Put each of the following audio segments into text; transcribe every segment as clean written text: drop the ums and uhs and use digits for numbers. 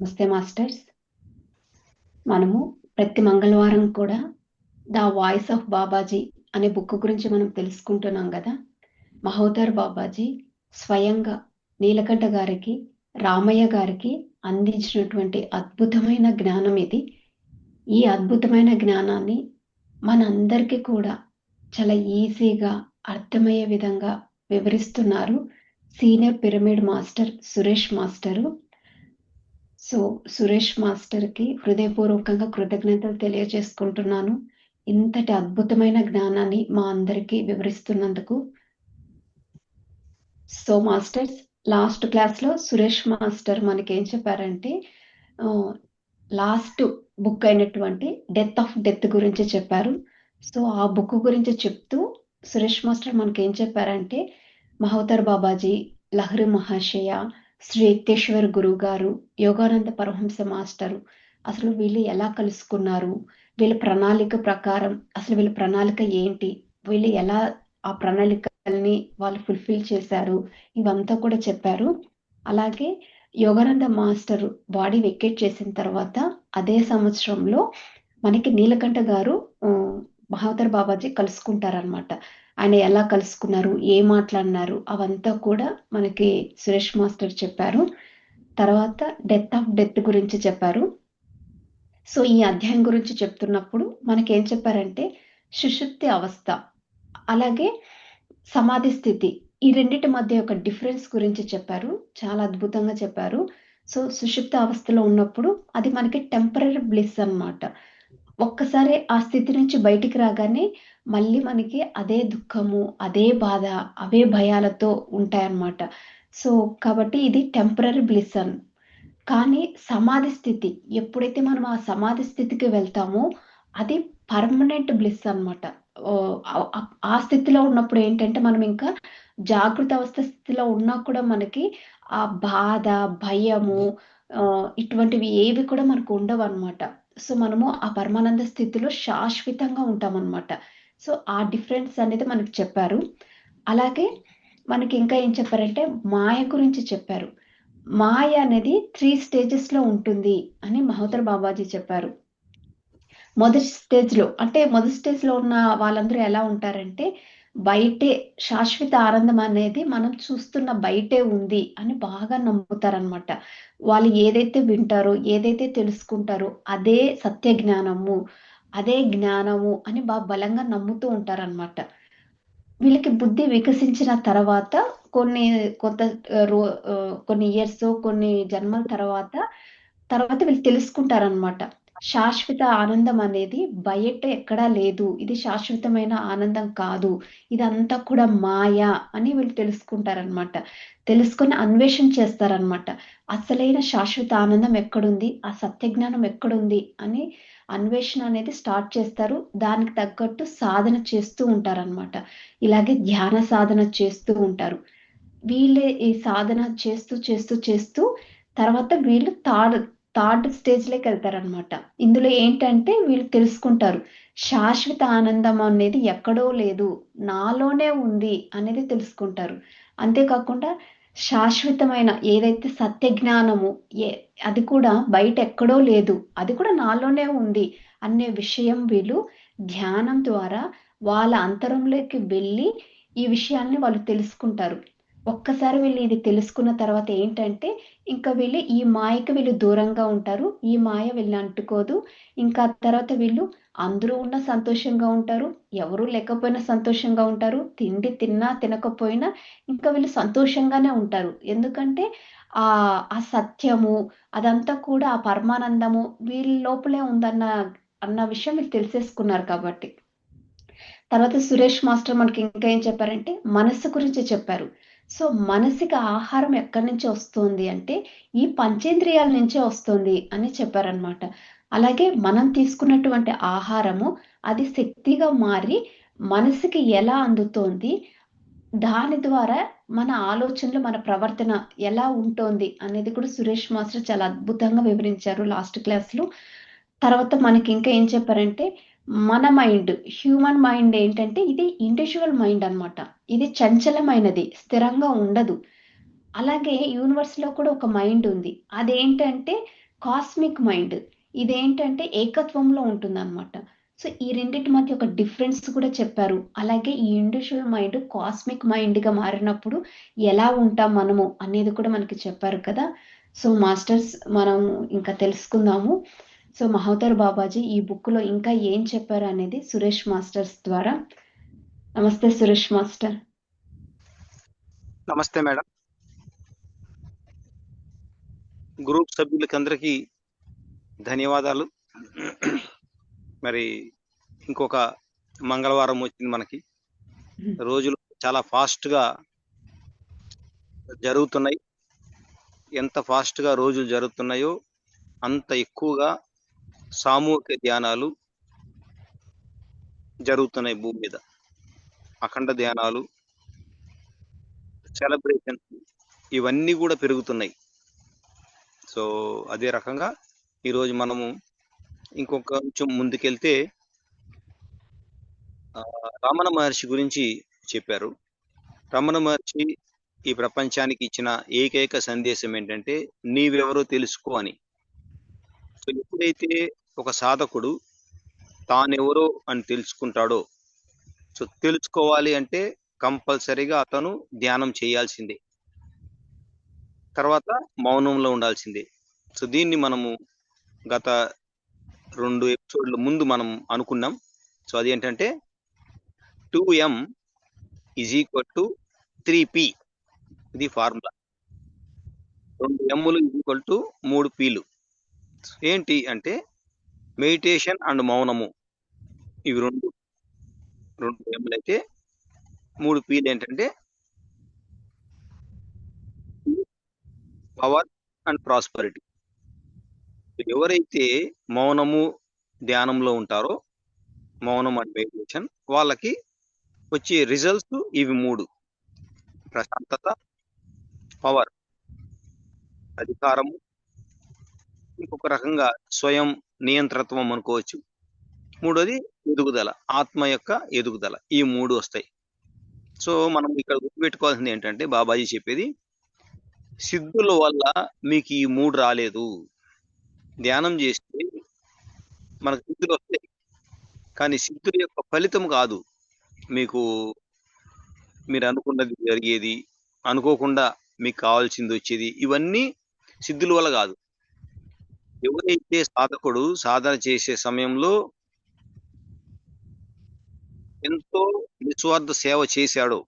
నమస్తే మాస్టర్స్. మనము ప్రతి మంగళవారం కూడా ద వాయిస్ ఆఫ్ బాబాజీ అనే బుక్ గురించి మనం తెలుసుకుంటున్నాం కదా. మహోదర్ బాబాజీ స్వయంగా నీలకంఠ గారికి, రామయ్య గారికి అందించినటువంటి అద్భుతమైన జ్ఞానం ఇది. ఈ అద్భుతమైన జ్ఞానాన్ని మనందరికీ కూడా చాలా ఈజీగా అర్థమయ్యే విధంగా వివరిస్తున్నారు senior pyramid master Suresh master. So Suresh మాస్టర్కి హృదయపూర్వకంగా కృతజ్ఞతలు తెలియజేసుకుంటున్నాను, ఇంతటి అద్భుతమైన జ్ఞానాన్ని మా అందరికీ వివరిస్తున్నందుకు. సో మాస్టర్స్, లాస్ట్ క్లాస్లో సురేష్ మాస్టర్ మనకేం చెప్పారంటే లాస్ట్ బుక్ అయినటువంటి డెత్ ఆఫ్ డెత్ గురించి చెప్పారు. సో ఆ బుక్ గురించి చెప్తూ సురేష్ మాస్టర్ మనకేం చెప్పారంటే, మహోదర్ బాబాజీ, లహరి మహాశయ, శ్రీ యుక్తేశ్వర్ గురువు గారు, యోగానంద పరమహంస మాస్టరు అసలు వీళ్ళు ఎలా కలుసుకున్నారు, వీళ్ళ ప్రణాళిక ప్రకారం అసలు వీళ్ళ ప్రణాళిక ఏంటి, వీళ్ళు ఎలా ఆ ప్రణాళికల్ని వాళ్ళు ఫుల్ఫిల్ చేశారు, ఇవంతా కూడా చెప్పారు. అలాగే యోగానంద మాస్టర్ బాడీ వెకేట్ చేసిన తర్వాత అదే సంవత్సరంలో మనకి నీలకంఠ గారు మహోదర్ బాబాజీ కలుసుకుంటారనమాట. ఆయన ఎలా కలుసుకున్నారు, ఏ మాట్లాడినారు, అవంతా కూడా మనకి సురేష్ మాస్టర్ చెప్పారు. తర్వాత డెత్ ఆఫ్ డెత్ గురించి చెప్పారు. సో ఈ అధ్యాయం గురించి చెప్తున్నప్పుడు మనకేం చెప్పారంటే, సుషుప్తి అవస్థ అలాగే సమాధి స్థితి, ఈ రెండిటి మధ్య ఒక డిఫరెన్స్ గురించి చెప్పారు. చాలా అద్భుతంగా చెప్పారు. సో సుషుప్త అవస్థలో ఉన్నప్పుడు అది మనకి టెంపరరీ బ్లిస్ అన్నమాట. ఒక్కసారి ఆ స్థితి నుంచి బయటికి రాగానే మళ్ళీ మనకి అదే దుఃఖము, అదే బాధ, అవే భయాలతో ఉంటాయన్నమాట. సో కాబట్టి ఇది టెంపరరీ బ్లిస్ అని. కానీ సమాధి స్థితి, ఎప్పుడైతే మనం ఆ సమాధి స్థితికి వెళ్తామో అది పర్మనెంట్ బ్లిస్ అన్నమాట. ఆ స్థితిలో ఉన్నప్పుడు ఏంటంటే మనం ఇంకా జాగృత అవస్థ స్థితిలో ఉన్నా కూడా మనకి ఆ బాధ, భయము ఇటువంటివి ఏవి కూడా మనకు ఉండవు అనమాట. సో మనము ఆ పరమానంద స్థితిలో శాశ్వతంగా ఉంటామన్నమాట. సో ఆ డిఫరెన్స్ అనేది మనకి చెప్పారు. అలాగే మనకి ఇంకా ఏం చెప్పారంటే మాయ గురించి చెప్పారు. మాయ అనేది 3 స్టేజెస్లో ఉంటుంది అని మహోదర్ బాబాజీ చెప్పారు. మొదటి స్టేజ్లో ఉన్న వాళ్ళందరూ ఎలా ఉంటారంటే, బయటే శాశ్వత ఆనందం అనేది మనం చూస్తున్న బయటే ఉంది అని బాగా నమ్ముతారనమాట. వాళ్ళు ఏదైతే వింటారో, ఏదైతే తెలుసుకుంటారో అదే సత్య జ్ఞానము, అదే జ్ఞానము అని బలంగా నమ్ముతూ ఉంటారనమాట. వీళ్ళకి బుద్ధి వికసించిన తర్వాత కొన్ని ఇయర్స్, కొన్ని జన్మల తర్వాత వీళ్ళు తెలుసుకుంటారనమాట. శాశ్వత ఆనందం అనేది బయట ఎక్కడా లేదు, ఇది శాశ్వతమైన ఆనందం కాదు, ఇదంతా కూడా మాయ అని వీళ్ళు తెలుసుకుంటారనమాట. తెలుసుకొని అన్వేషణ చేస్తారనమాట. అసలైన శాశ్వత ఆనందం ఎక్కడుంది, ఆ సత్యజ్ఞానం ఎక్కడుంది అని అన్వేషణ అనేది స్టార్ట్ చేస్తారు. దానికి తగ్గట్టు సాధన చేస్తూ ఉంటారనమాట. ఇలాగే ధ్యాన సాధన చేస్తూ ఉంటారు. వీళ్ళే ఈ సాధన చేస్తూ తర్వాత వీళ్ళు థర్డ్ స్టేజ్‌లోకి వెళ్తారనమాట. ఇందులో ఏంటంటే వీళ్ళు తెలుసుకుంటారు, శాశ్వత ఆనందం అనేది ఎక్కడో లేదు, నాలోనే ఉంది అనేది తెలుసుకుంటారు. అంతేకాకుండా శాశ్వతమైన ఏదైతే సత్య జ్ఞానము అది కూడా బయట ఎక్కడో లేదు, అది కూడా నాలోనే ఉంది అనే విషయం వీళ్ళు ధ్యానం ద్వారా వాళ్ళ అంతరంలోకి వెళ్ళి ఈ విషయాల్ని వాళ్ళు తెలుసుకుంటారు. ఒక్కసారి వీళ్ళు ఇది తెలుసుకున్న తర్వాత ఏంటంటే, ఇంకా వీళ్ళు ఈ మాయకి వీళ్ళు దూరంగా ఉంటారు. ఈ మాయ వీళ్ళని అంటుకోదు. ఇంకా తర్వాత వీళ్ళు అందరూ ఉన్న సంతోషంగా ఉంటారు, ఎవరు లేకపోయినా సంతోషంగా ఉంటారు, తిండి తిన్నా తినకపోయినా ఇంకా వీళ్ళు సంతోషంగానే ఉంటారు. ఎందుకంటే ఆ సత్యము అదంతా కూడా ఆ పరమానందము వీళ్ళ లోపలే అన్న విషయం వీళ్ళు తెలిసేసుకున్నారు కాబట్టి. తర్వాత సురేష్ మాస్టర్ మనకి ఇంకా ఏం చెప్పారంటే మనస్సు గురించి చెప్పారు. సో మనసుకి ఆహారం ఎక్కడి నుంచి వస్తుంది అంటే ఈ పంచేంద్రియాల నుంచే వస్తుంది అని చెప్పారనమాట. అలాగే మనం తీసుకున్నటువంటి ఆహారము అది శక్తిగా మారి మనసుకి ఎలా అందుతోంది, దాని ద్వారా మన ఆలోచనలు, మన ప్రవర్తన ఎలా ఉంటోంది అనేది కూడా సురేష్ మాస్టర్ చాలా అద్భుతంగా వివరించారు లాస్ట్ క్లాస్‌లో. తర్వాత మనకి ఇంకా ఏం చెప్పారంటే, మన మైండ్, హ్యూమన్ మైండ్ ఏంటంటే ఇది ఇండివిడ్యువల్ మైండ్ అన్నమాట. ఇది చంచలమైనది, స్థిరంగా ఉండదు. అలాగే యూనివర్స్‌లో కూడా ఒక మైండ్ ఉంది. అదేంటంటే కాస్మిక్ మైండ్. ఇదేంటంటే ఏకత్వంలో ఉంటుందనమాట. సో, ఈ రెండిటి మధ్య ఒక డిఫరెన్స్ కూడా చెప్పారు. అలాగే ఈ ఇండివిడ్యువల్ మైండ్ కాస్మిక్ మైండ్‌గా మారినప్పుడు ఎలా ఉంటాం మనము అనేది కూడా మనకి చెప్పారు కదా! సో, మాస్టర్స్ మనం ఇంకా తెలుసుకుందాము. సో, మహోదర్ బాబాజీ ఈ బుక్‌లో ఇంకా ఏం చెప్పారు అనేది సురేష్ మాస్టర్స్ ద్వారా. నమస్తే సురేష్ మాస్టర్. నమస్తే మేడం. గ్రూప్ సభ్యులకందరికీ ధన్యవాదాలు. మరి ఇంకొక మంగళవారం వచ్చింది మనకి. రోజులు చాలా ఫాస్ట్‌గా జరుగుతున్నాయి. ఎంత ఫాస్ట్‌గా రోజులు జరుగుతున్నాయో అంత ఎక్కువగా సామూహిక ధ్యానాలు జరుగుతున్నాయి భూమి మీద. అఖండ ధ్యానాలు, సెలబ్రేషన్స్ ఇవన్నీ కూడా పెరుగుతున్నాయి. సో అదే రకంగా ఈరోజు మనము ఇంకొక కొంచెం ముందుకెళ్తే రమణ మహర్షి గురించి చెప్పారు. రమణ మహర్షి ఈ ప్రపంచానికి ఇచ్చిన ఏకైక సందేశం ఏంటంటే నీవెవరో తెలుసుకో అని. సో ఎప్పుడైతే ఒక సాధకుడు తానెవరో అని తెలుసుకుంటాడో, సో తెలుసుకోవాలి అంటే కంపల్సరీగా అతను ధ్యానం చేయాల్సిందే, తర్వాత మౌనంలో ఉండాల్సిందే. సో దీన్ని మనము గత 2 ఎపిసోడ్ల ముందు మనం అనుకున్నాం. సో అదేంటంటే 2M = 3P. ఇది ఫార్ములా. 2 Mలు = 3 Pలు. ఏంటి అంటే మెడిటేషన్ అండ్ మౌనము. ఇవి రెండు Mలు అయితే 3 Pలు ఏంటంటే పవర్ అండ్ ప్రాస్పరిటీ. ఎవరైతే మౌనము ధ్యానంలో ఉంటారో, మౌనం అండ్ మెడిటేషన్, వాళ్ళకి వచ్చే రిజల్ట్స్ ఇవి 3: ప్రశాంతత, పవర్, అధికారము, ఇంకొక రకంగా స్వయం నియంత్రత్వం అనుకోవచ్చు. మూడోది ఎదుగుదల, ఆత్మ యొక్క ఎదుగుదల. ఈ 3 వస్తాయి. సో మనం ఇక్కడ గుర్తుపెట్టుకోవాల్సింది ఏంటంటే బాబాజీ చెప్పేది, సిద్ధుల వల్ల మీకు ఈ 3 రాలేదు. ధ్యానం చేస్తే మనకు సిద్ధులు వస్తాయి, కానీ సిద్ధుల యొక్క ఫలితం కాదు మీకు మీరు అనుకున్నది జరిగేది, అనుకోకుండా మీకు కావాల్సింది వచ్చేది. ఇవన్నీ సిద్ధుల వల్ల కాదు. ఎవరైతే సాధకుడు సాధన చేసే సమయంలో ఎంతో నిస్వార్థ సేవ చేశాడో,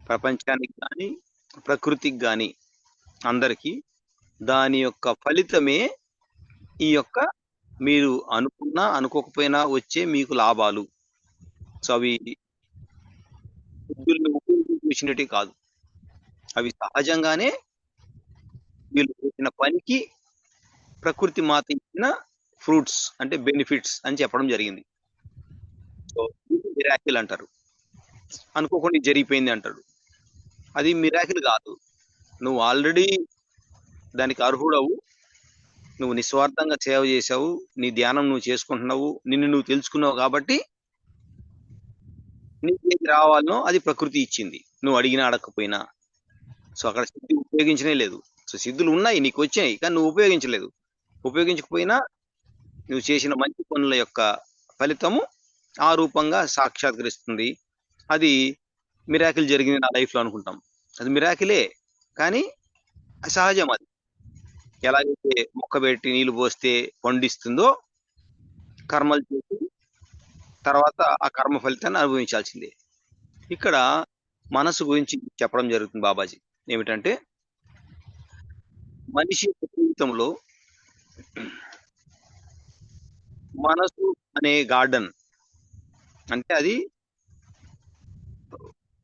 ప్రపంచానికి కానీ ప్రకృతికి కానీ అందరికీ, దాని యొక్క ఫలితమే ఈ యొక్క మీరు అనుకున్నా అనుకోకపోయినా వచ్చే మీకు లాభాలు. సో అవి సిద్ధుల్ని ఉపయోగించినట్టు కాదు, అవి సహజంగానే వీళ్ళు చేసిన పనికి ప్రకృతి మాత ఇచ్చిన ఫ్రూట్స్, అంటే బెనిఫిట్స్ అని చెప్పడం జరిగింది. సో మిరాకిల్ అంటారు, అనుకోకుండా జరిగిపోయింది అంటాడు. అది మిరాకిల్ కాదు. నువ్వు ఆల్రెడీ దానికి అర్హుడవు, నువ్వు నిస్వార్థంగా సేవ చేసావు, నీ ధ్యానం నువ్వు చేసుకుంటున్నావు, నిన్ను నువ్వు తెలుసుకున్నావు కాబట్టి నీకు ఏది రావాలనో అది ప్రకృతి ఇచ్చింది, నువ్వు అడిగినా అడగకపోయినా. సో అక్కడ సిద్ధి ఉపయోగించనే లేదు. సో సిద్ధులు ఉన్నాయి, నీకు వచ్చాయి, కానీ నువ్వు ఉపయోగించలేదు. ఉపయోగించకపోయినా నువ్వు చేసిన మంచి పనుల యొక్క ఫలితము ఆ రూపంగా సాక్షాత్కరిస్తుంది. అది మిరాకిల్ జరిగింది నా లైఫ్లో అనుకుంటాం, అది మిరాకిలే, కానీ సహజం. అది ఎలాగైతే మొక్క పెట్టి నీళ్లు పోస్తే పండిస్తుందో, కర్మలు చేసి తర్వాత ఆ కర్మ ఫలితాన్ని అనుభవించాల్సిందే. ఇక్కడ మనసు గురించి చెప్పడం జరుగుతుంది బాబాజీ. ఏమిటంటే మనిషి జీవితంలో మనసు అనే గార్డెన్, అంటే అది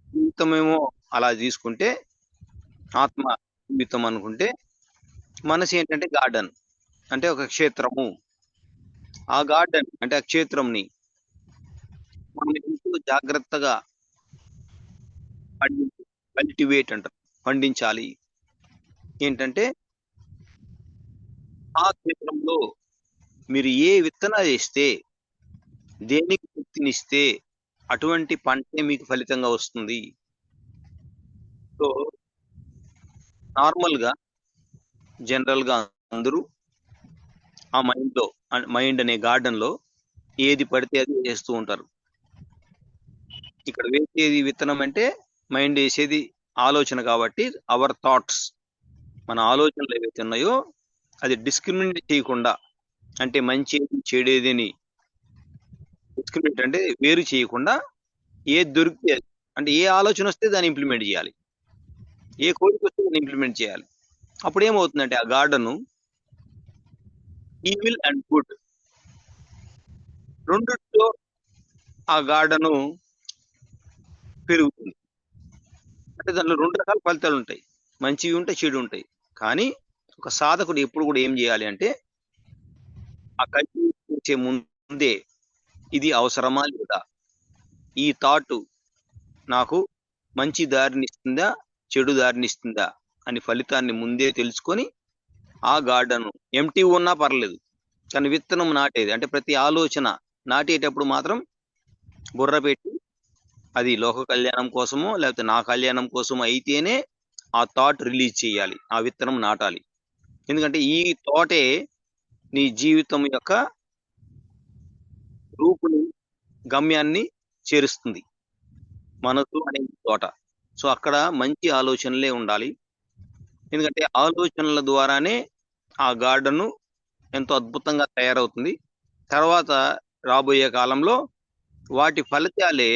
జీవితమేమో అలా తీసుకుంటే, ఆత్మ జీవితం అనుకుంటే, మనసు ఏంటంటే గార్డెన్, అంటే ఒక క్షేత్రము. ఆ గార్డెన్ అంటే ఆ క్షేత్రంని మనం ఎంతో జాగ్రత్తగా కల్టివేట్ అంటారు, పండించాలి. ఏంటంటే ఆ క్షేత్రంలో మీరు ఏ విత్తనాలు వేస్తే, దేనికి శక్తినిస్తే అటువంటి పంటే మీకు ఫలితంగా వస్తుంది. సో నార్మల్గా జనరల్గా అందరూ ఆ మైండ్ అనే గార్డెన్ లో ఏది పడితే అది వేస్తూ ఉంటారు. ఇక్కడ వేసేది విత్తనం అంటే మైండ్ వేసేది ఆలోచన కాబట్టి అవర్ థాట్స్, మన ఆలోచనలు ఏవైతే ఉన్నాయో అది డిస్క్రిమినేట్ చేయకుండా, అంటే మంచి చెడేదని డిస్క్రిమినేట్ అంటే వేరు చేయకుండా ఏది దొరికితే అంటే ఏ ఆలోచన వస్తే దాన్ని ఇంప్లిమెంట్ చేయాలి, ఏ కోరిక వస్తే దాన్ని ఇంప్లిమెంట్ చేయాలి. అప్పుడు ఏమవుతుందంటే ఆ గార్డెన్ ఈవిల్ అండ్ గుడ్ రెండిట్లో ఆ గార్డెన్ పెరుగుతుంది. అంటే దానిలో రెండు రకాల ఫలితాలు ఉంటాయి, మంచివి ఉంటాయి, చెడు ఉంటాయి. కానీ ఒక సాధకుడు ఎప్పుడు కూడా ఏం చేయాలి అంటే ఆ కల్టివేట్ చేసే ముందే ఇది అవసరమా లేదా, ఈ థాట్ నాకు మంచి దారినిస్తుందా చెడు దారినిస్తుందా అని ఫలితాన్ని ముందే తెలుసుకొని ఆ గార్డెన్ ఎంటీ ఉన్నా పర్లేదు కానీ విత్తనం నాటేది అంటే ప్రతి ఆలోచన నాటేటప్పుడు మాత్రం బుర్ర పెట్టి అది లోక కళ్యాణం కోసమో లేకపోతే నా కళ్యాణం కోసమో అయితేనే ఆ థాట్ రిలీజ్ చేయాలి, ఆ విత్తనం నాటాలి. ఎందుకంటే ఈ థాటే నీ జీవితం యొక్క రూపుని, గమ్యాన్ని చేరుస్తుంది, మనసు అనే తోట. సో అక్కడ మంచి ఆలోచనలే ఉండాలి. ఎందుకంటే ఆలోచనల ద్వారానే ఆ గార్డెన్ ఎంతో అద్భుతంగా తయారవుతుంది. తర్వాత రాబోయే కాలంలో వాటి ఫలితాలే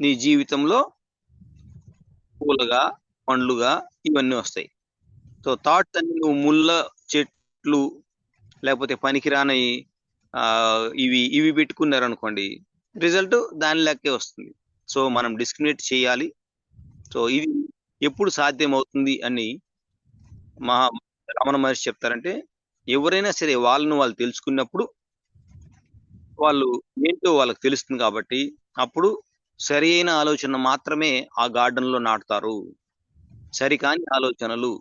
నీ జీవితంలో పూలుగా, పండ్లుగా ఇవన్నీ వస్తాయి. సో థాట్స్ అన్ని నువ్వు ముళ్ళ చెట్లు లేకపోతే పనికిరాని ఇవి ఇవి పెట్టుకున్నారనుకోండి, రిజల్ట్ దాని లెక్కే వస్తుంది. సో మనం డిస్క్రిమినేట్ చేయాలి. సో ఇది ఎప్పుడు సాధ్యమవుతుంది అని రమణ మహర్షి చెప్తారంటే, ఎవరైనా సరే వాళ్ళను వాళ్ళు తెలుసుకున్నప్పుడు వాళ్ళు ఏంటో వాళ్ళకి తెలుస్తుంది కాబట్టి అప్పుడు సరి అయిన ఆలోచన మాత్రమే ఆ గార్డెన్ లో నాటుతారు, సరికాని ఆలోచనలు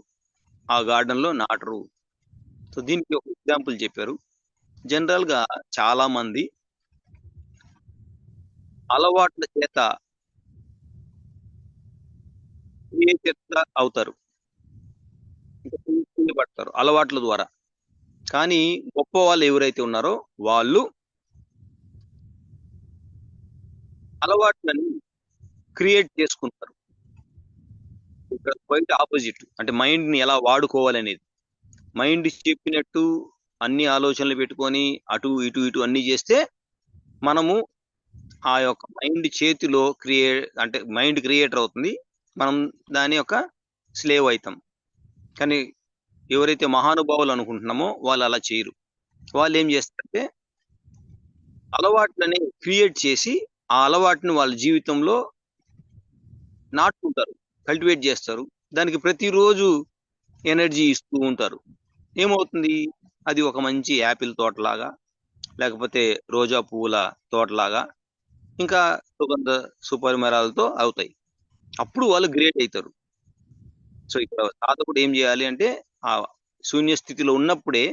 ఆ గార్డెన్ లో నాటరు. సో దీనికి ఒక ఎగ్జాంపుల్ చెప్పారు. జనరల్ గా చాలా మంది అలవాట్ల చేత క్రియేటివ్‌గా అవుతారు, పడతారు అలవాట్ల ద్వారా. కానీ గొప్ప వాళ్ళు ఎవరైతే ఉన్నారో వాళ్ళు అలవాట్లని క్రియేట్ చేసుకుంటారు. ఇక్కడ క్వైట్ ఆపోజిట్, అంటే మైండ్ ని ఎలా వాడుకోవాలనేది. మైండ్ చెప్పినట్టు అన్ని ఆలోచనలు పెట్టుకొని అటు ఇటు ఇటు అన్ని చేస్తే మనము ఆ యొక్క మైండ్ చేతిలో అంటే మైండ్ క్రియేటర్ అవుతుంది, మనం దాని యొక్క స్లేవ్ అవుతాం. కానీ ఎవరైతే మహానుభావులు అనుకుంటున్నామో వాళ్ళు అలా చేయరు. వాళ్ళు ఏం చేస్తారంటే అలవాట్లని క్రియేట్ చేసి ఆ అలవాటుని వాళ్ళ జీవితంలో నాటుకుంటారు, కల్టివేట్ చేస్తారు, దానికి ప్రతిరోజు ఎనర్జీ ఇస్తూ ఉంటారు. ఏమవుతుంది, అది ఒక మంచి యాపిల్ తోటలాగా లేకపోతే రోజా పువ్వుల తోటలాగా ఇంకా సుగంధ సుపరిమళాలతో అవుతాయి. అప్పుడు వాళ్ళు గ్రేట్ అవుతారు. సో ఇక్కడ సాధకుడు ఏం చేయాలి అంటే ఆ శూన్య స్థితిలో ఉన్నప్పుడే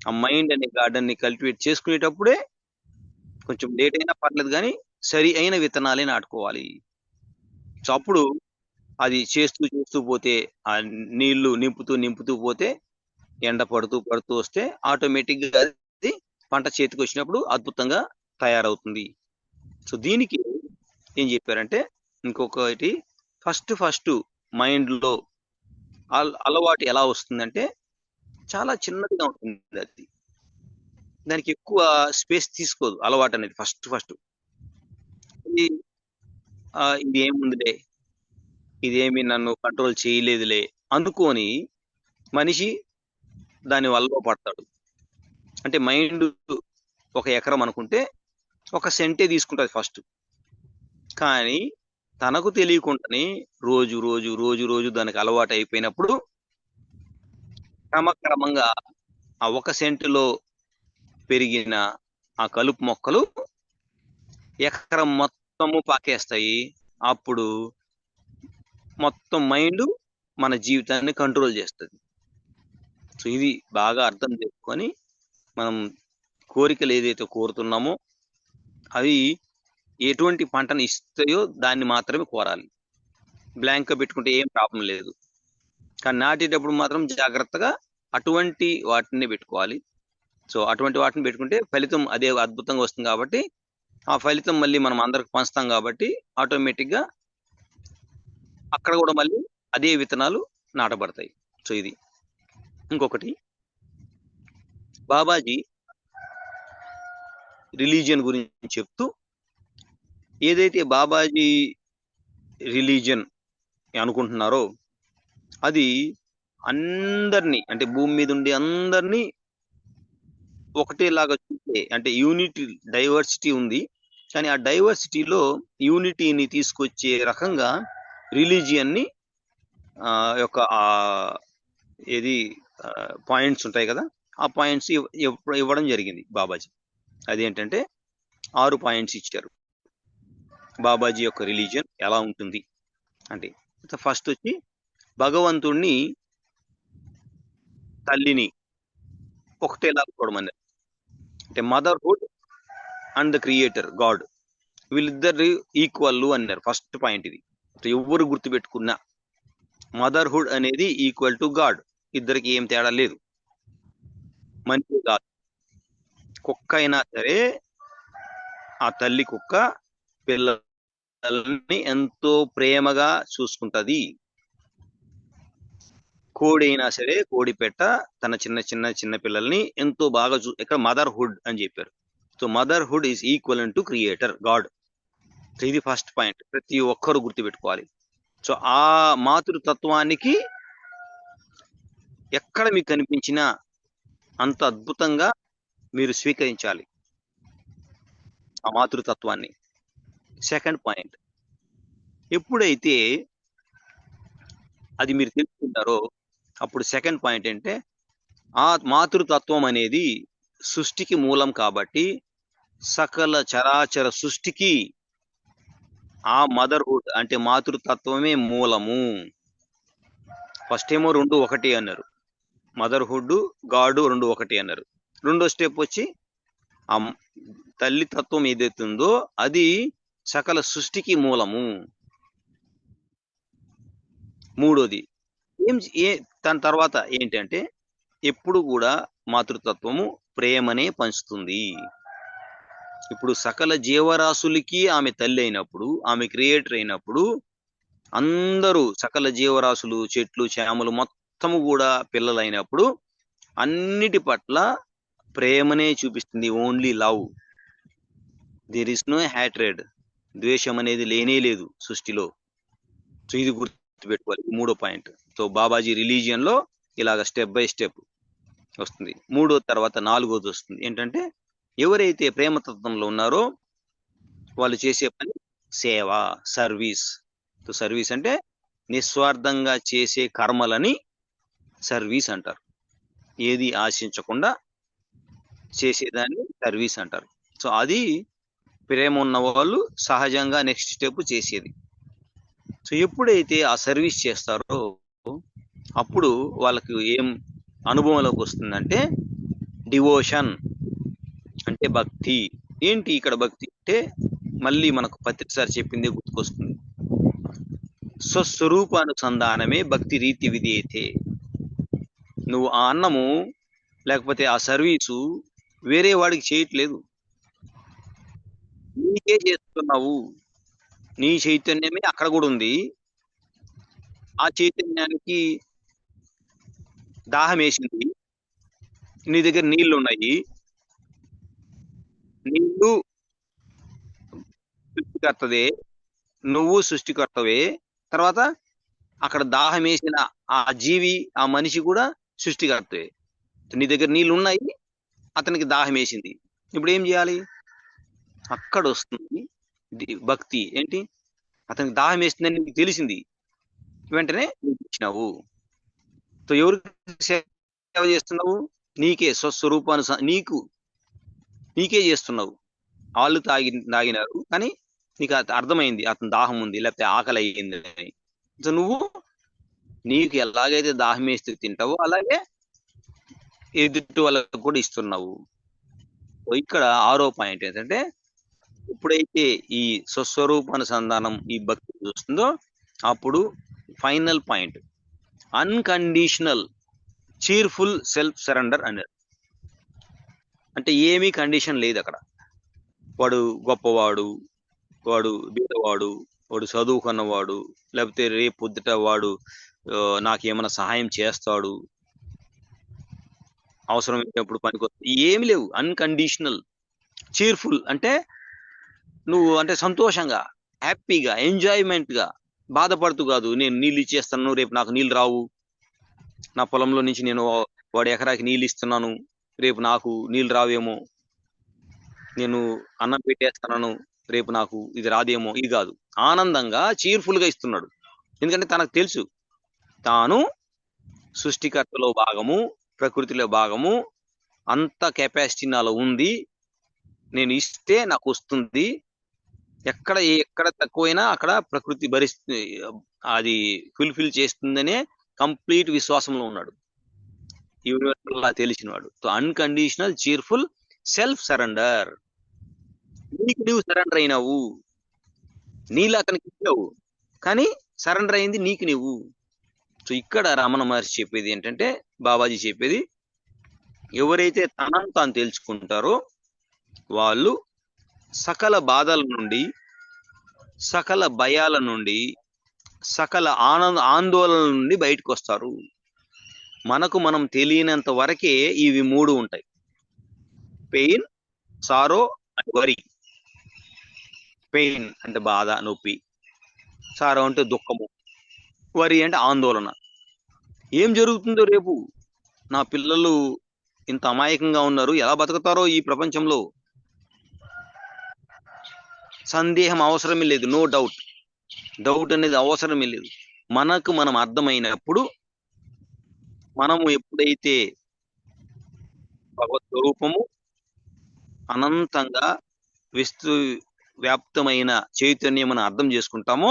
ఆ మైండ్ అనే గార్డెన్ ని కల్టివేట్ చేసుకునేటప్పుడే కొంచెం లేట్ అయినా పర్లేదు కానీ సరి అయిన విత్తనాలే నాటుకోవాలి. సో అప్పుడు అది చేస్తూ చేస్తూ పోతే ఆ నీళ్లు నింపుతూ పోతే ఎండ పడుతూ పడుతూ వస్తే ఆటోమేటిక్ గా అది పంట చేతికి వచ్చినప్పుడు అద్భుతంగా తయారవుతుంది. సో దీనికి ఏం చెప్పారంటే ఇంకొకటి, ఫస్ట్ మైండ్ లో అలవాటు ఎలా వస్తుందంటే చాలా చిన్నదిగా ఉంటుంది అది, దానికి ఎక్కువ స్పేస్ తీసుకోదు అలవాటు అనేది. ఫస్ట్ ఇది ఇది ఏముందిలే, ఇదేమి నన్ను కంట్రోల్ చేయలేదులే అనుకొని మనిషి దాని వల్ల పడతాడు. అంటే మైండ్ 1 ఎకరం అనుకుంటే 1 సెంటే తీసుకుంటుంది ఫస్ట్. కానీ తనకు తెలియకుండానే రోజు దానికి అలవాటు అయిపోయినప్పుడు క్రమక్రమంగా ఆ 1 సెంటులో పెరిగిన ఆ కలుపు మొక్కలు ఎకరం మొత్తము పాకేస్తాయి. అప్పుడు మొత్తం మైండ్ మన జీవితాన్ని కంట్రోల్ చేస్తుంది. సో ఇది బాగా అర్థం చేసుకొని మనం కోరికలు ఏదైతే కోరుతున్నామో అవి ఎటువంటి పంటను ఇస్తాయో దాన్ని మాత్రమే కోరాలి. బ్లాంక్ గా పెట్టుకుంటే ఏం ప్రాబ్లం లేదు. కానీ నాటేటప్పుడు మాత్రం జాగ్రత్తగా అటువంటి వాటిని పెట్టుకోవాలి. సో అటువంటి వాటిని పెట్టుకుంటే ఫలితం అదే అద్భుతంగా వస్తుంది కాబట్టి ఆ ఫలితం మళ్ళీ మనం అందరికి పంచుతాం కాబట్టి ఆటోమేటిక్ గా అక్కడ కూడా మళ్ళీ అదే విత్తనాలు నాటబడతాయి. సో ఇది ఇంకొకటి, బాబాజీ రిలీజియన్ గురించి చెప్తూ, ఏదైతే బాబాజీ రిలీజియన్ అనుకుంటున్నారో అది అందరినీ, అంటే భూమి మీద ఉండే అందరినీ ఒకటేలాగా చూసే, అంటే యూనిటీ, డైవర్సిటీ ఉంది కానీ ఆ డైవర్సిటీలో యూనిటీని తీసుకొచ్చే రకంగా రిలీజియన్ ని యొక్క ఏది పాయింట్స్ ఉంటాయి కదా, ఆ పాయింట్స్ ఇవ్వడం జరిగింది బాబాజీ. అదేంటంటే 6 పాయింట్స్ ఇచ్చారు బాబాజీ యొక్క రిలీజియన్ ఎలా ఉంటుంది అంటే. ఫస్ట్ వచ్చి భగవంతుణ్ణి తల్లిని ఒకటేలా చూడమన్నారు. అంటే motherhood and the creator God, వీళ్ళిద్దరు ఈక్వల్ అన్నారు. ఫస్ట్ పాయింట్ ఇది. ఎవరు గుర్తుపెట్టుకున్నా మదర్హుడ్ అనేది ఈక్వల్ టు గాడ్, ఇద్దరికి ఏం తేడా లేదు. మనిషి కాదు, కుక్క అయినా సరే ఆ తల్లి కుక్క పిల్లల్ని ఎంతో ప్రేమగా చూసుకుంటది. కోడి అయినా సరే కోడి పెట్ట తన చిన్న పిల్లల్ని ఎంతో బాగా ఇక్కడ మదర్హుడ్ అని చెప్పారు. So motherhood is equal to creator God. ఇది ఫస్ట్ పాయింట్, ప్రతి ఒక్కరు గుర్తుపెట్టుకోవాలి. సో ఆ మాతృతత్వానికి ఎక్కడ మీకు కనిపించినా అంత అద్భుతంగా మీరు స్వీకరించాలి ఆ మాతృతత్వాన్ని. సెకండ్ పాయింట్, ఎప్పుడైతే అది మీరు తెలుసుకుంటారో అప్పుడు సెకండ్ పాయింట్ అంటే ఆ మాతృతత్వం అనేది సృష్టికి మూలం కాబట్టి సకల చరాచర సృష్టికి ఆ మదర్హుడ్ అంటే మాతృతత్వమే మూలము. ఫస్ట్ ఏమో 2 ఒకటి అన్నారు, మదర్హుడ్ గాడు 2 ఒకటి అన్నారు. రెండో స్టెప్ వచ్చి ఆ తల్లి తత్వం ఏదైతుందో అది సకల సృష్టికి మూలము. మూడోది దాని తర్వాత ఏంటంటే ఎప్పుడు కూడా మాతృతత్వము ప్రేమనే పంచుతుంది. ఇప్పుడు సకల జీవరాశులకి ఆమె తల్లి అయినప్పుడు, ఆమె క్రియేటర్ అయినప్పుడు అందరూ సకల జీవరాశులు, చెట్లు, చేమలు మొత్తము కూడా పిల్లలైనప్పుడు అన్నిటి పట్ల ప్రేమనే చూపిస్తుంది. Only love, there is no hatred, ద్వేషం అనేది లేనే లేదు సృష్టిలో. సో ఇది గుర్తుపెట్టుకోవాలి, మూడో పాయింట్. సో బాబాజీ రిలీజియన్ లో ఇలాగ స్టెప్ బై స్టెప్ వస్తుంది. మూడో తర్వాత నాలుగోది వస్తుంది ఏంటంటే ఎవరైతే ప్రేమతత్వంలో ఉన్నారో వాళ్ళు చేసే పని సేవ, సర్వీస్. సో సర్వీస్ అంటే నిస్వార్థంగా చేసే కర్మలని సర్వీస్ అంటారు. ఏది ఆశించకుండా చేసేదాన్ని సర్వీస్ అంటారు. సో అది ప్రేమ ఉన్న వాళ్ళు సహజంగా నెక్స్ట్ స్టెప్ చేసేది. సో ఎప్పుడైతే ఆ సర్వీస్ చేస్తారో అప్పుడు వాళ్ళకి ఏం అనుభవంలోకి వస్తుందంటే డివోషన్, అంటే భక్తి. ఏంటి ఇక్కడ భక్తి అంటే మళ్ళీ మనకు ప్రతిసారి చెప్పిందే గుర్తుకొస్తుంది. స్వస్వరూపానుసంధానమే భక్తి రీతి విధేయతే. నువ్వు ఆ అన్నము లేకపోతే ఆ సర్వీసు వేరే వాడికి చేయట్లేదు, నీకే చేస్తున్నావు. నీ చైతన్యమే అక్కడ కూడా ఉంది. ఆ చైతన్యానికి దాహం వేసింది, నీ దగ్గర నీళ్లు ఉన్నాయి, నీళ్లు సృష్టికర్తదే, నువ్వు సృష్టికర్తవే. తర్వాత అక్కడ దాహం వేసిన ఆ జీవి, ఆ మనిషి కూడా సృష్టికర్తవే. నీ దగ్గర నీళ్లు ఉన్నాయి, అతనికి దాహం వేసింది, ఇప్పుడు ఏం చేయాలి? అక్కడ వస్తుంది భక్తి. ఏంటి? అతనికి దాహం వేస్తుందని నీకు తెలిసింది, వెంటనే నీకు ఇచ్చినావు. సో ఎవరికి సేవ చేస్తున్నావు? నీకే, స్వస్వరూపాను నీకే చేస్తున్నావు. వాళ్ళు తాగినారు కానీ నీకు అర్థమైంది అతను దాహం ఉంది లేకపోతే ఆకలి అయ్యింది అని. సో నువ్వు నీకు ఎలాగైతే దాహం వేస్తే తింటావో అలాగే ఎదుటి వాళ్ళకు కూడా ఇస్తున్నావు. ఇక్కడ ఆరో పాయింట్ ఏంటంటే ఎప్పుడైతే ఈ స్వస్వరూపానుసంధానం, ఈ భక్తి చూస్తుందో అప్పుడు final point unconditional cheerful self surrender అన్నారు. అంటే ఏమీ కండిషన్ లేదు అక్కడ. వాడు గొప్పవాడు, వాడు బీదవాడు, వాడు చదువుకున్నవాడు, లేకపోతే రేపు పొద్దుట వాడు నాకేమైనా సహాయం చేస్తాడు, అవసరమైనప్పుడు పనికొస్తాడు, ఏమి లేవు. అన్కండిషనల్ చీర్ఫుల్ అంటే నువ్వు అంటే సంతోషంగా, హ్యాపీగా, ఎంజాయ్మెంట్ గా, బాధపడుతూ కాదు. నేను నీళ్ళు ఇచ్చేస్తాను, రేపు నాకు నీళ్ళు రావు, నా పొలంలో నుంచి నేను వాడి ఎకరాకి నీళ్ళు ఇస్తున్నాను, రేపు నాకు నీళ్ళు రావేమో, నేను అన్నం పెట్టేస్తున్నాను, రేపు నాకు ఇది రాదేమో, ఇది కాదు. ఆనందంగా చీర్ఫుల్ గా ఇస్తున్నాడు. ఎందుకంటే తనకు తెలుసు తాను సృష్టికర్తలో భాగము, ప్రకృతిలో భాగము, అంత కెపాసిటీ నాలో ఉంది, నేను ఇస్తే నాకు వస్తుంది, ఎక్కడ తక్కువైనా అక్కడ ప్రకృతి భరిస్తుంది, అది ఫుల్ఫిల్ చేస్తుందనే కంప్లీట్ విశ్వాసంలో ఉన్నాడు. యూనివర్సల్ లా తెలిసినవాడు. So unconditional cheerful self surrender. నీకు నువ్వు సరెండర్ అయినావు, నీళ్ళు అతనికి ఇచ్చావు, కానీ సరెండర్ అయింది నీకు నువ్వు. సో ఇక్కడ రమణ మహర్షి చెప్పేది ఏంటంటే, బాబాజీ చెప్పేది, ఎవరైతే తనను తాను తెలుసుకుంటారో వాళ్ళు సకల బాధల నుండి, సకల భయాల నుండి, సకల ఆందోళనల నుండి బయటకు వస్తారు. మనకు మనం తెలియనంత వరకే ఇవి మూడు ఉంటాయి: pain, sorrow and worry. Pain అంటే బాధ, నొప్పి, సారో అంటే దుఃఖము, వరి అంటే ఆందోళన. ఏం జరుగుతుందో రేపు, నా పిల్లలు ఇంత అమాయకంగా ఉన్నారు, ఎలా బతుకుతారో ఈ ప్రపంచంలో, సందేహం అవసరమే లేదు. నో డౌట్, డౌట్ అనేది అవసరమే లేదు. మనకు మనం అర్థమైనప్పుడు, మనము ఎప్పుడైతే భగవత్ స్వరూపము, అనంతంగా వ్యాప్తమైన చైతన్యం అని అర్థం చేసుకుంటామో,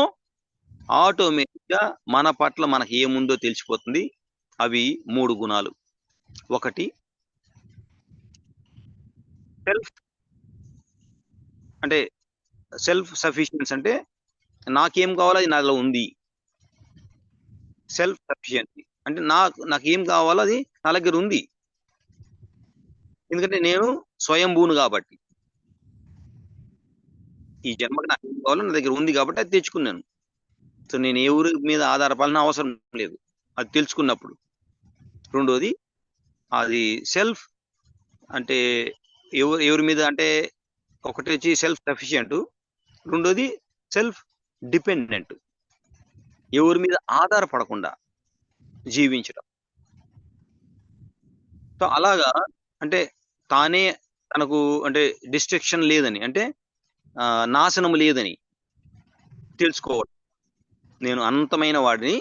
ఆటోమేటిక్ గా మన పట్ల మనకి ఏముందో తెలిసిపోతుంది. అవి మూడు గుణాలు. ఒకటి సెల్ఫ్, అంటే సెల్ఫ్ సఫిషియన్స్, అంటే నాకేం కావాలో అది నాలో ఉంది. సెల్ఫ్ సఫిషియన్సీ అంటే నాకేం కావాలో అది నా దగ్గర ఉంది, ఎందుకంటే నేను స్వయంభూను కాబట్టి. ఈ జన్మకి నాకు ఏం కావాలో నా దగ్గర ఉంది కాబట్టి అది తెచ్చుకున్నాను. సో నేను ఎవరి మీద ఆధారపడాలని అవసరం లేదు, అది తెలుసుకున్నప్పుడు. రెండోది అది సెల్ఫ్, అంటే ఎవరి మీద అంటే, ఒకటి వచ్చి సెల్ఫ్ సఫిషియంట్, రెండోది సెల్ఫ్ డిపెండెంట్, ఎవరి మీద ఆధారపడకుండా జీవించడం. సో అలాగా, అంటే తానే తనకు అంటే డిస్ట్రక్షన్ లేదని, అంటే నాశనం లేదని తెలుసుకోవడం. నేను అనంతమైన వాడిని,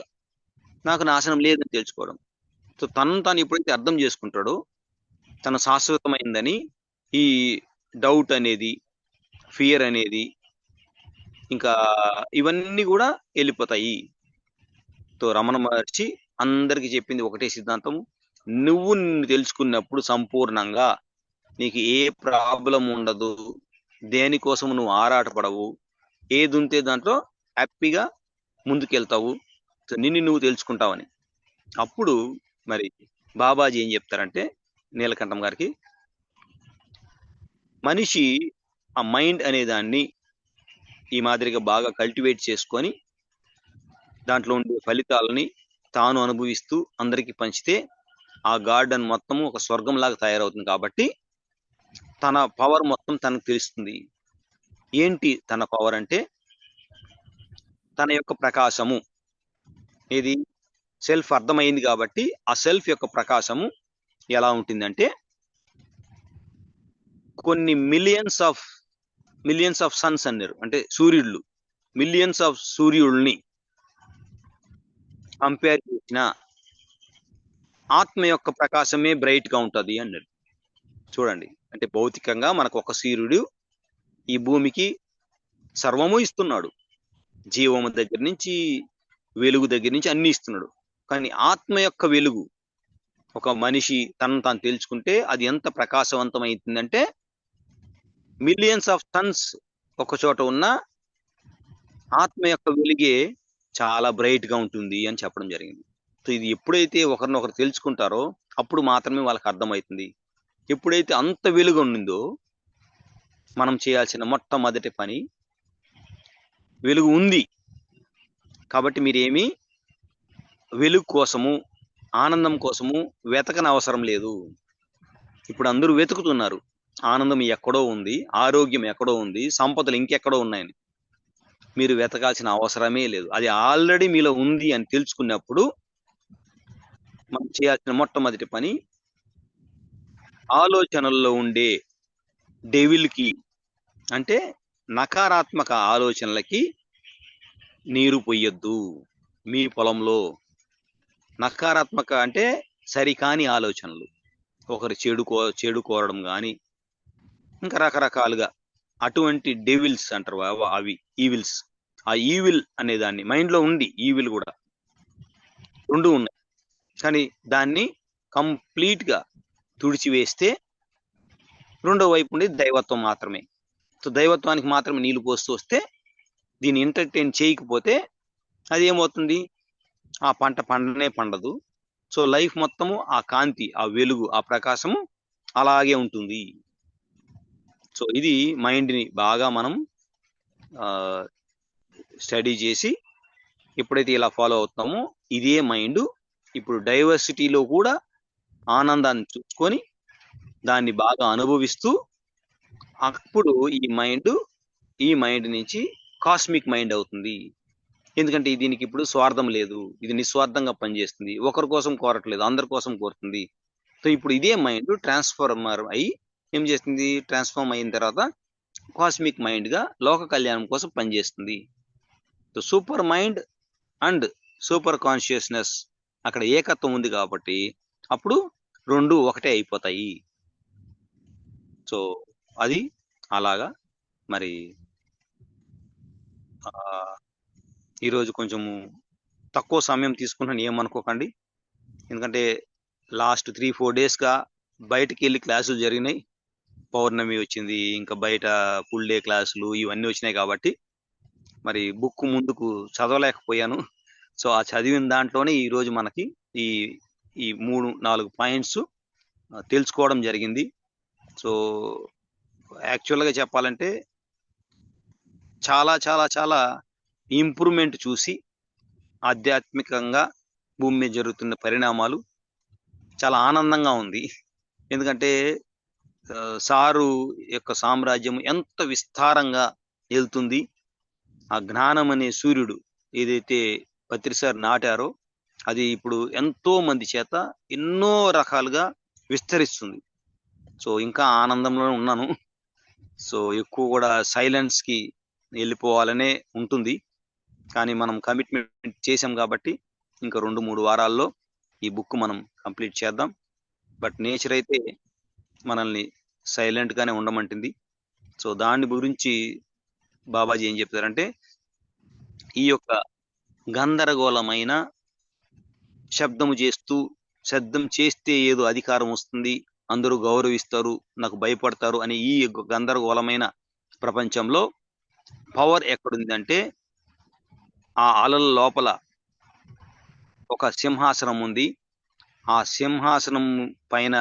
నాకు నాశనం లేదని తెలుసుకోవడం. సో తనను తాను ఎప్పుడైతే అర్థం చేసుకుంటాడో, తన శాశ్వతమైందని, ఈ డౌట్ అనేది, ఫియర్ అనేది, ఇంకా ఇవన్నీ కూడా వెళ్ళిపోతాయి. సో రమణ మహర్షి అందరికి చెప్పింది ఒకటే సిద్ధాంతం: నువ్వు నిన్ను తెలుసుకున్నప్పుడు సంపూర్ణంగా నీకు ఏ ప్రాబ్లం ఉండదు, దేనికోసం నువ్వు ఆరాటపడవు, ఏది ఉంటే దాంట్లో హ్యాపీగా ముందుకెళ్తావు, నిన్ను నువ్వు తెలుసుకుంటావని. అప్పుడు మరి బాబాజీ ఏం చెప్తారంటే, నీలకంఠం గారికి, మనిషి ఆ మైండ్ అనే దాన్ని ఈ మాదిరిగా బాగా కల్టివేట్ చేసుకొని, దాంట్లో ఉండే ఫలితాలని తాను అనుభవిస్తూ అందరికీ పంచితే ఆ గార్డెన్ మొత్తము ఒక స్వర్గం లాగా తయారవుతుంది. కాబట్టి తన పవర్ మొత్తం తనకు తెలుస్తుంది. ఏంటి తన పవర్ అంటే, తన యొక్క ప్రకాశము, ఇది సెల్ఫ్ అర్థమైంది కాబట్టి ఆ సెల్ఫ్ యొక్క ప్రకాశము ఎలా ఉంటుందంటే, కొన్ని మిలియన్స్ ఆఫ్ సన్స్ అన్నారు, అంటే సూర్యుళ్ళు, మిలియన్స్ ఆఫ్ సూర్యుల్ని కంపేర్ చేసిన ఆత్మ యొక్క ప్రకాశమే బ్రైట్ గా ఉంటది అన్నారు. చూడండి, అంటే భౌతికంగా మనకు ఒక సూర్యుడు ఈ భూమికి సర్వము ఇస్తున్నాడు, జీవము దగ్గర నుంచి, వెలుగు దగ్గర నుంచి అన్ని ఇస్తున్నాడు. కానీ ఆత్మ యొక్క వెలుగు, ఒక మనిషి తనను తాను తెలుసుకుంటే అది ఎంత ప్రకాశవంతమైందంటే, మిలియన్స్ ఆఫ్ సన్స్ ఒక చోట ఉన్న ఆత్మ యొక్క వెలుగే చాలా బ్రైట్ గా ఉంటుంది అని చెప్పడం జరిగింది. సో ఇది ఎప్పుడైతే ఒకరినొకరు తెలుసుకుంటారో అప్పుడు మాత్రమే వాళ్ళకి అర్థమవుతుంది. ఎప్పుడైతే అంత వెలుగు ఉండిందో మనం చేయాల్సిన మొట్టమొదటి పని, వెలుగు ఉంది కాబట్టి మీరేమి వెలుగు కోసము, ఆనందం కోసము వెతకని అవసరం లేదు. ఇప్పుడు అందరూ వెతుకుతున్నారు. ఆనందం ఎక్కడో ఉంది, ఆరోగ్యం ఎక్కడో ఉంది, సంపదలు ఇంకెక్కడో ఉన్నాయని. మీరు వెతకాల్సిన అవసరమే లేదు. అది ఆల్రెడీ మీలో ఉంది అని తెలుసుకున్నప్పుడు మనం చేయాల్సిన మొట్టమొదటి పని, ఆలోచనల్లో ఉండే డెవిల్కి అంటే నకారాత్మక ఆలోచనలకి నీరు పొయ్యొద్దు. మీ పొలంలో నకారాత్మక అంటే సరికాని ఆలోచనలు, ఒకరు చెడు కోరడం కానీ ఇంకా రకరకాలుగా అటువంటి డెవిల్స్ అంటారు అవి ఈవిల్స్. ఆ ఈవిల్ అనే దాన్ని మైండ్లో ఉండి, ఈవిల్ కూడా రెండు ఉన్నాయి, కానీ దాన్ని కంప్లీట్గా తుడిచివేస్తే రెండో వైపు ఉండి దైవత్వం మాత్రమే. సో దైవత్వానికి మాత్రమే నీళ్లు పోస్తూ వస్తే, దీన్ని ఎంటర్టైన్ చేయకపోతే అది ఏమవుతుంది, ఆ పంట పండనే పండదు. సో లైఫ్ మొత్తము ఆ కాంతి, ఆ వెలుగు, ఆ ప్రకాశము అలాగే ఉంటుంది. సో ఇది మైండ్ని బాగా మనం స్టడీ చేసి ఎప్పుడైతే ఇలా ఫాలో అవుతామో, ఇదే మైండ్ ఇప్పుడు డైవర్సిటీలో కూడా ఆనందాన్ని చూసుకొని దాన్ని బాగా అనుభవిస్తూ, అప్పుడు ఈ మైండ్ నుంచి కాస్మిక్ మైండ్ అవుతుంది. ఎందుకంటే దీనికి ఇప్పుడు స్వార్థం లేదు, ఇది నిస్వార్థంగా పనిచేస్తుంది, ఒకరి కోసం కోరట్లేదు, అందరి కోసం కోరుతుంది. సో ఇప్పుడు ఇదే మైండ్ ట్రాన్స్ఫార్మర్ అయ్యి ఏం చేస్తుంది, ట్రాన్స్ఫార్మ్ అయిన తర్వాత కాస్మిక్ మైండ్ గా లోక కళ్యాణం కోసం పనిచేస్తుంది. So super mind and super consciousness అక్కడ ఏకత్వం ఉంది కాబట్టి అప్పుడు రెండు ఒకటే అయిపోతాయి. సో అది అలాగా. మరి ఈరోజు కొంచెము తక్కువ సమయం తీసుకున్నాను, ఏమనుకోకండి. ఎందుకంటే లాస్ట్ 3-4 డేస్గా బయటకు వెళ్ళి క్లాసులు జరిగినాయి. పౌర్ణమి వచ్చింది, ఇంకా బయట ఫుల్ డే క్లాసులు ఇవన్నీ వచ్చినాయి కాబట్టి మరి బుక్ ముందుకు చదవలేకపోయాను. సో ఆ చదివిన దాంట్లోనే ఈరోజు మనకి ఈ 3-4 పాయింట్స్ తెలుసుకోవడం జరిగింది. సో యాక్చువల్గా చెప్పాలంటే చాలా చాలా చాలా ఇంప్రూవ్మెంట్ చూసి, ఆధ్యాత్మికంగా భూమి మీద జరుగుతున్న పరిణామాలు చాలా ఆనందంగా ఉంది. ఎందుకంటే సారు యొక్క సామ్రాజ్యం ఎంత విస్తారంగా వెళ్తుంది. ఆ జ్ఞానం అనే సూర్యుడు ఏదైతే పత్రి సార్ నాటారో అది ఇప్పుడు ఎంతో మంది చేత ఎన్నో రకాలుగా విస్తరిస్తుంది. సో ఇంకా ఆనందంలోనే ఉన్నాను. సో ఎక్కువ కూడా సైలెన్స్కి వెళ్ళిపోవాలనే ఉంటుంది, కానీ మనం కమిట్మెంట్ చేసాం కాబట్టి ఇంకా 2-3 వారాల్లో ఈ బుక్ మనం కంప్లీట్ చేద్దాం. బట్ నేచర్ అయితే మనల్ని సైలెంట్గానే ఉండమంటుంది. సో దాని గురించి బాబాజీ ఏం చెప్తారంటే, ఈ యొక్క గందరగోళమైన శబ్దం చేస్తే ఏదో అధికారం వస్తుంది, అందరూ గౌరవిస్తారు, నాకు భయపడతారు అనే ఈ గందరగోళమైన ప్రపంచంలో పవర్ ఎక్కడుందంటే ఆ అలల లోపల ఒక సింహాసనం ఉంది. ఆ సింహాసనం పైన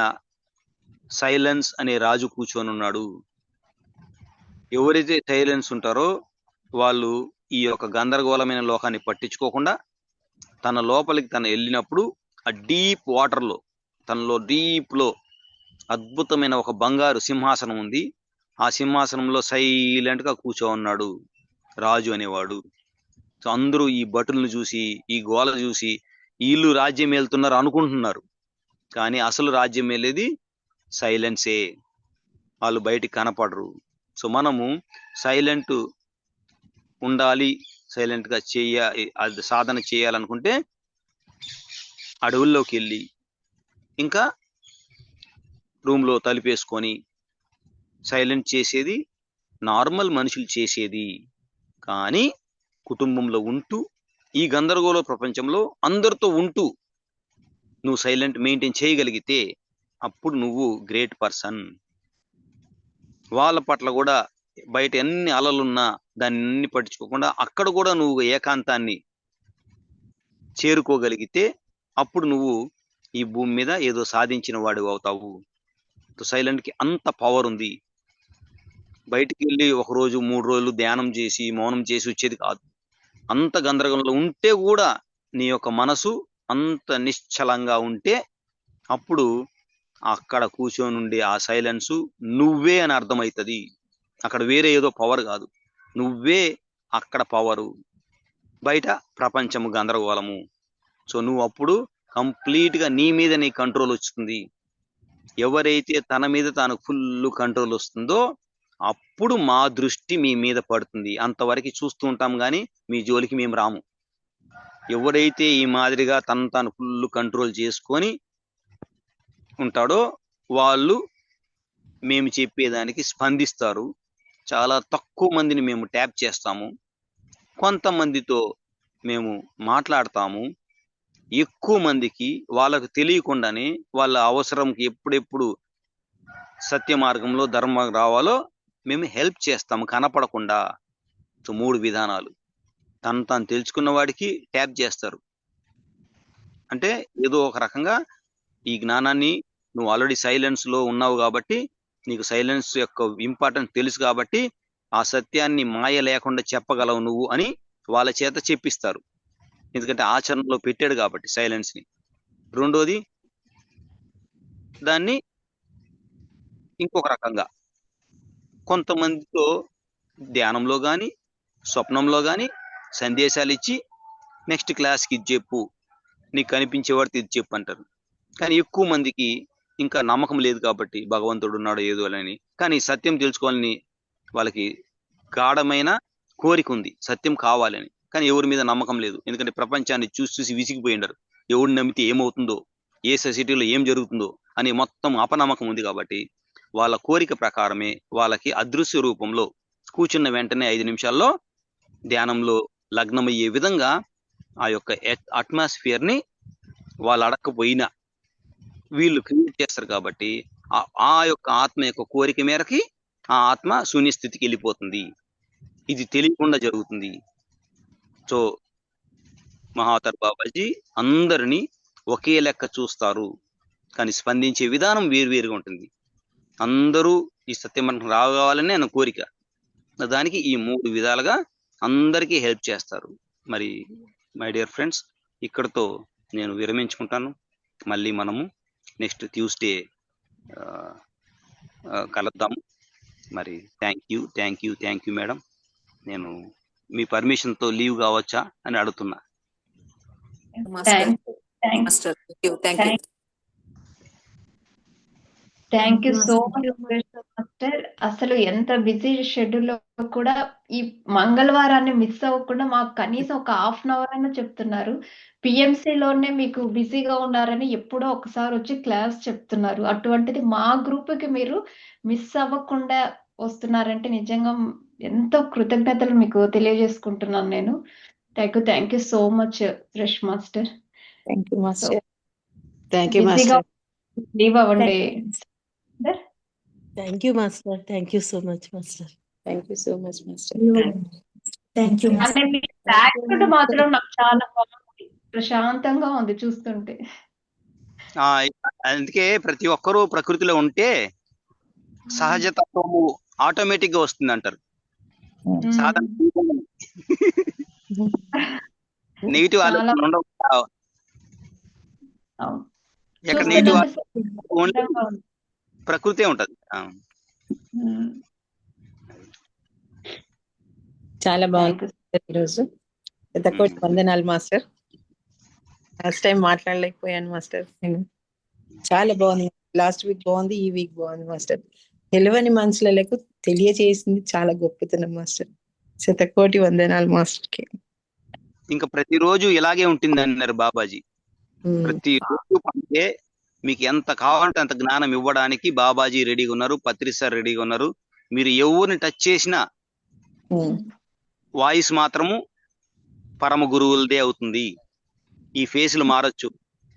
సైలెన్స్ అనే రాజు కూర్చొని ఉన్నాడు. ఎవరైతే సైలెన్స్ ఉంటారో వాళ్ళు ఈ యొక్క గందరగోళమైన లోకాన్ని పట్టించుకోకుండా తన లోపలికి తను వెళ్ళినప్పుడు ఆ డీప్ వాటర్లో, తనలో డీప్లో అద్భుతమైన ఒక బంగారు సింహాసనం ఉంది. ఆ సింహాసనంలో సైలెంట్గా కూర్చో ఉన్నాడు రాజు అనేవాడు. సో అందరూ ఈ భటులను చూసి, ఈ గోల చూసి వీళ్ళు రాజ్యం వెళ్తున్నారు అనుకుంటున్నారు, కానీ అసలు రాజ్యం వెళ్ళేది సైలెన్సే. వాళ్ళు బయటికి కనపడరు. సో మనము సైలెంట్ ఉండాలి, సైలెంట్గా అది సాధన చేయాలనుకుంటే అడవుల్లోకి వెళ్ళి ఇంకా రూమ్లో తలుపేసుకొని సైలెంట్ చేసేది నార్మల్ మనుషులు చేసేది. కానీ కుటుంబంలో ఉంటూ ఈ గందరగోళ ప్రపంచంలో అందరితో ఉంటూ నువ్వు సైలెంట్ మెయింటైన్ చేయగలిగితే అప్పుడు నువ్వు గ్రేట్ పర్సన్. వాళ్ళ పట్ల కూడా బయట ఎన్ని అలలున్నా దాన్ని పట్టించుకోకుండా అక్కడ కూడా నువ్వు ఏకాంతాన్ని చేరుకోగలిగితే అప్పుడు నువ్వు ఈ భూమి మీద ఏదో సాధించిన వాడు అవుతావు. సైలెంట్ కి అంత పవర్ ఉంది. బయటికి వెళ్ళి 1 రోజు 3 రోజులు ధ్యానం చేసి మౌనం చేసి వచ్చేది కాదు. అంత గందరగోళంలో ఉంటే కూడా నీ యొక్క మనసు అంత నిశ్చలంగా ఉంటే అప్పుడు అక్కడ కూర్చొని ఉండే ఆ సైలెన్స్ నువ్వే అని అర్థమవుతుంది. అక్కడ వేరే ఏదో పవర్ కాదు, నువ్వే అక్కడ పవరు. బయట ప్రపంచము గందరగోళము. సో నువ్వు అప్పుడు కంప్లీట్ గా నీ మీద నీ కంట్రోల్ వస్తుంది. ఎవరైతే తన మీద తాను ఫుల్ కంట్రోల్ వస్తుందో అప్పుడు మా దృష్టి మీ మీద పడుతుంది. అంతవరకు చూస్తూ ఉంటాం కానీ మీ జోలికి మేము రాము. ఎవరైతే ఈ మాదిరిగా తను తాను ఫుల్ కంట్రోల్ చేసుకొని ఉంటాడో వాళ్ళు మేము చెప్పేదానికి స్పందిస్తారు. చాలా తక్కువ మందిని మేము ట్యాప్ చేస్తాము, కొంతమందితో మేము మాట్లాడతాము. ఎక్కువ మందికి వాళ్ళకు తెలియకుండానే వాళ్ళ అవసరంకి ఎప్పుడెప్పుడు సత్య మార్గంలో ధర్మం రావాలో మేము హెల్ప్ చేస్తాము కనపడకుండా. సో 3 విధానాలు. తాను తెలుసుకున్న వాడికి ట్యాప్ చేస్తారు. అంటే ఏదో ఒక రకంగా ఈ జ్ఞానాన్ని నువ్వు ఆల్రెడీ సైలెన్స్ లో ఉన్నావు కాబట్టి నీకు సైలెన్స్ యొక్క ఇంపార్టెన్స్ తెలుసు కాబట్టి ఆ సత్యాన్ని మాయ లేకుండా చెప్పగలవు నువ్వు అని వాళ్ళ చేత చెప్పిస్తారు. ఎందుకంటే ఆచరణలో పెట్టాడు కాబట్టి సైలెన్స్ ని. రెండోది దాన్ని ఇంకొక రకంగా కొంతమందితో ధ్యానంలో కానీ స్వప్నంలో కానీ సందేశాలు ఇచ్చి నెక్స్ట్ క్లాస్కి ఇది చెప్పు, నీకు కనిపించేవాడికి ఇది చెప్పు అంటారు. కానీ ఎక్కువ మందికి ఇంకా నమ్మకం లేదు కాబట్టి భగవంతుడు ఉన్నాడు ఏదో అని. కానీ సత్యం తెలుసుకోవాలని వాళ్ళకి గాఢమైన కోరిక ఉంది, సత్యం కావాలని. కానీ ఎవరి మీద నమ్మకం లేదు. ఎందుకంటే ప్రపంచాన్ని చూసి చూసి విసిగిపోయిండారు. ఎవరిని నమ్మితే ఏమవుతుందో, ఏ సొసైటీలో ఏం జరుగుతుందో అని మొత్తం అపనమ్మకం ఉంది కాబట్టి వాళ్ళ కోరిక ప్రకారమే వాళ్ళకి అదృశ్య రూపంలో కూర్చున్న వెంటనే 5 నిమిషాల్లో ధ్యానంలో లగ్నమయ్యే విధంగా ఆ యొక్క అట్మాస్ఫియర్ ని వాళ్ళు అడక్కపోయినా వీళ్ళు క్రియేట్ చేస్తారు. కాబట్టి ఆ యొక్క ఆత్మ యొక్క కోరిక మేరకి ఆ ఆత్మ శూన్య స్థితికి వెళ్ళిపోతుంది. ఇది తెలియకుండా జరుగుతుంది. సో మహావతార్ బాబాజీ అందరినీ ఒకే లెక్క చూస్తారు, కానీ స్పందించే విధానం వేరువేరుగా ఉంటుంది. అందరూ ఈ సత్యమంత్రం రావాలని ఆయన కోరిక. దానికి ఈ 3 విధాలుగా అందరికీ హెల్ప్ చేస్తారు. మరి మై డియర్ ఫ్రెండ్స్, ఇక్కడతో నేను విరమించుకుంటాను. మళ్ళీ మనము నెక్స్ట్ ట్యూస్డే కలుద్దాము. మరి థ్యాంక్ యూ మేడం. నేను మీ పర్మిషన్తో లీవ్ కావచ్చా అని అడుగుతున్నా. Thank you so much master. అసలు ఎంత బిజీ షెడ్యూల్లో కూడా ఈ మంగళవారాన్ని మిస్ అవ్వకుండా మాకు కనీసం ఒక హాఫ్ అన్ అవర్ అయినా చెప్తున్నారు. పిఎంసీలోనే మీకు బిజీగా ఉన్నారని ఎప్పుడో ఒకసారి వచ్చి క్లాస్ చెప్తున్నారు. అటువంటిది మా గ్రూప్కి మీరు మిస్ అవ్వకుండా వస్తున్నారంటే నిజంగా ఎంతో కృతజ్ఞతలు మీకు తెలియజేసుకుంటున్నాను నేను. Thank you so much Suresh master. Thank you master. Thank you master. Leave అవ్వండి. Thank you master. Thank you so much master. Thank you so much master. Thank you మాత్రం నాకు చాలా బాగుంది, ప్రశాంతంగా ఉంది చూస్తుంటే. అందుకే ప్రతి ఒక్కరూ ప్రకృతిలో ఉంటే సహజతత్వము ఆటోమేటిక్ గా వస్తుంది అంటారు. సాధన నెగిటివ్ ఆలోచన ఉండవు. ఎక్కడ నెగిటివ్ ప్రకృతి ఉంటది. చాలా బాగుంది ఈరోజు. పెద్దకోటి వందనాలు మాస్టర్. లాస్ట్ టైం మాట్లాడలేకపోయాను మాస్టర్. నేను చాలా బాగుంది. లాస్ట్ వీక్ బాగుంది, ఈ వీక్ బాగుంది మాస్టర్. తెలియని మనుషులకు తెలియజేసింది చాలా గొప్పతనం మాస్టర్. శతకోటి వందనాలు మాస్టర్ కి. ఇంకా ప్రతిరోజు ఇలాగే ఉంటుంది అన్నారు బాబాజీ. ప్రతిరోజు పంటే మీకు ఎంత కావాలంటే అంత జ్ఞానం ఇవ్వడానికి బాబాజీ రెడీగా ఉన్నారు, పత్రి సార్ రెడీగా ఉన్నారు. మీరు ఎవరిని టచ్ చేసినా వాయిస్ మాత్రము పరమ గురువులదే అవుతుంది. ఈ ఫేసులు మారచ్చు,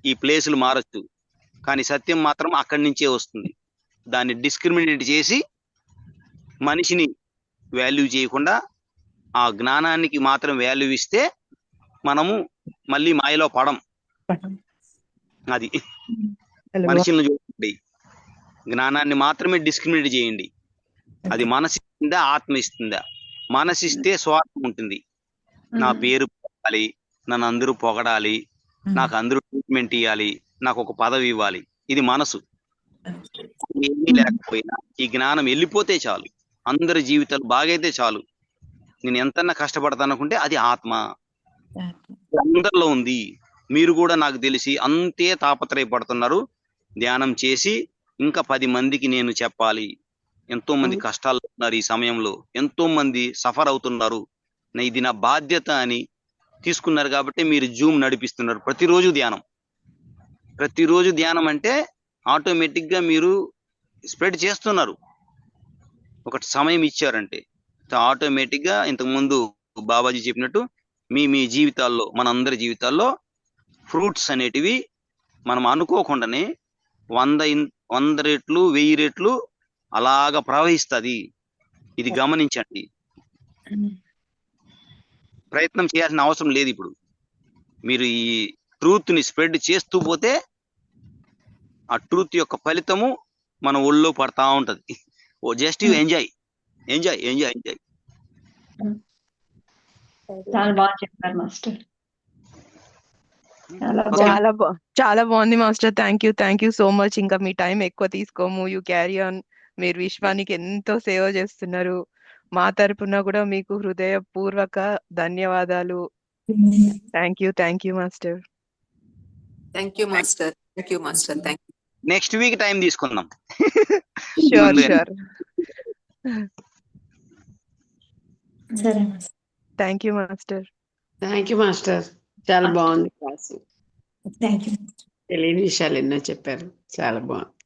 ఈ ప్లేసులు మారచ్చు, కానీ సత్యం మాత్రం అక్కడి నుంచే వస్తుంది. దాన్ని డిస్క్రిమినేట్ చేసి మనిషిని వాల్యూ చేయకుండా ఆ జ్ఞానానికి మాత్రం వాల్యూ ఇస్తే మనము మళ్ళీ మాయలో పడం. అది మనుషులను చూడండి, జ్ఞానాన్ని మాత్రమే డిస్క్రిమినేట్ చేయండి. అది మనసు ఇస్తుందా, ఆత్మ ఇస్తుందా? మనసిస్తే స్వార్థం ఉంటుంది. నా పేరు పొగడాలి, నన్ను అందరూ పొగడాలి, నాకు అందరూ ట్రీట్మెంట్ ఇవ్వాలి, నాకు ఒక పదవి ఇవ్వాలి. ఇది మనసు. ఏమీ లేకపోయినా ఈ జ్ఞానం వెళ్ళిపోతే చాలు, అందరి జీవితాలు బాగైతే చాలు, నేను ఎంతన్నా కష్టపడతాను అనుకుంటే అది ఆత్మ. అందరిలో ఉంది. మీరు కూడా నాకు తెలిసి అంతే తాపత్రయపడుతున్నారు. ధ్యానం చేసి ఇంకా 10 మందికి నేను చెప్పాలి. ఎంతో మంది కష్టాల్లో ఉన్నారు, ఈ సమయంలో ఎంతో మంది సఫర్ అవుతున్నారు, ఇది నా బాధ్యత అని తీసుకున్నారు. కాబట్టి మీరు జూమ్ నడిపిస్తున్నారు. ప్రతిరోజు ధ్యానం అంటే ఆటోమేటిక్ గా మీరు స్ప్రెడ్ చేస్తున్నారు. ఒక సమయం ఇచ్చారంటే ఆటోమేటిక్ గా ఇంతకుముందు బాబాజీ చెప్పినట్టు మీ జీవితాల్లో, మనందరి జీవితాల్లో ఫ్రూట్స్ అనేటివి మనం అనుకోకుండానే 100 రెట్లు 1000 రెట్లు అలాగా ప్రవహిస్తుంది. ఇది గమనించండి. ప్రయత్నం చేయాల్సిన అవసరం లేదు. ఇప్పుడు మీరు ఈ ట్రూత్ ని స్ప్రెడ్ చేస్తూ పోతే ఆ ట్రూత్ యొక్క ఫలితము మన ఒళ్ళో పడతా ఉంటది. Just enjoy. చాలా బాగా చెప్పారు మాస్టర్. చాలా బాగుంది master. Thank you so much. ఇంకా మీ టైం ఎక్కువ తీసుకోము, యూ క్యారీ ఆన్. మీరు విశ్వానికి ఎంతో సేవ చేస్తున్నారు. మా తరపున కూడా మీకు హృదయపూర్వక ధన్యవాదాలు. Thank you master. Next week time తీసుకుందాం. షూర్. సరే థ్యాంక్ యూ మాస్టర్. చాలా బాగుంది క్లాసు. Thank you. తెలియని విషయాలు ఎన్నో చెప్పారు. చాలా బాగుంది.